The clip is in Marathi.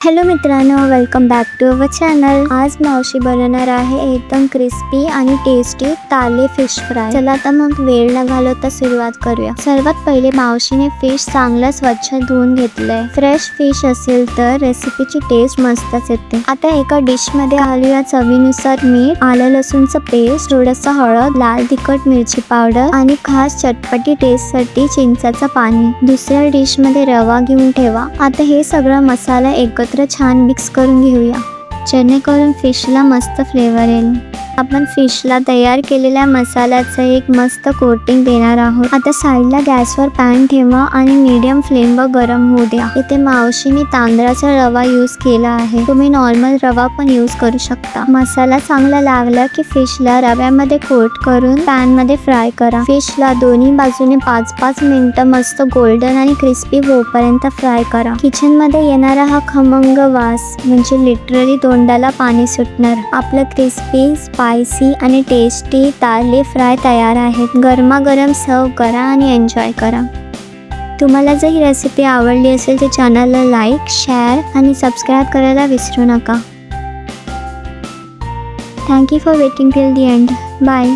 हॅलो मित्रांनो, welcome back to our channel. आज मावशी बनवणार आहे एकदम क्रिस्पी आणि टेस्टी ताले फिश फ्राय। चला तर मग वेळ न घालवता सुरुवात करूया। सर्वात पहिले मावशीने फिश चांगलं स्वच्छ धुवून घेतलंय। फ्रेश फिश असेल तर रेसिपीची टेस्ट मस्तच येते। आता एका डिश मध्ये घालूया चवीनुसार मीठ, आलं लसूणचं पेस्ट, थोडंसं हळद, लाल तिखट मिरची पावडर आणि खास चटपटी टेस्ट साठी चिंचाचं पाणी। दुसऱ्या डिश मध्ये रवा घेऊन ठेवा। आता हे सगळं मसाला एकत्र छान मिक्स करून घेऊया, जेणेकरून फिशला मस्त फ्लेवर येईल। आपण फिशला तयार केलेल्या मसाल्याचं एक मस्त कोटिंग देणार आहोत। आता साईडला गॅसवर पॅन ठेवा आणि मीडियम फ्लेमवर गरम होऊ द्या। इथे मावशीने तांदळाचा रवा यूज केला आहे, तुम्ही नॉर्मल रवा पण यूज करू शकता। मसाला चांगला लागला की फिशला रव्यामध्ये कोट करून पॅन मध्ये फ्राय करा। फिशला दोन्ही बाजूने 5-5 मिनिटं मस्त गोल्डन आणि क्रिस्पी होईपर्यंत फ्राय करा। किचन मध्ये येणारा हा खमंग वास म्हणजे लिटरली तोंडाला पाणी सुटणार। आपलं क्रिस्पी, स्पायसी आणि टेस्टी ताले फ्राय तयार आहेत। गरमागरम सर्व करा आणि एन्जॉय करा। तुम्हाला जर ही रेसिपी आवडली असेल तर चॅनलला लाईक, शेअर आणि सबस्क्राईब करायला विसरू नका। Thank you for waiting till the end. Bye.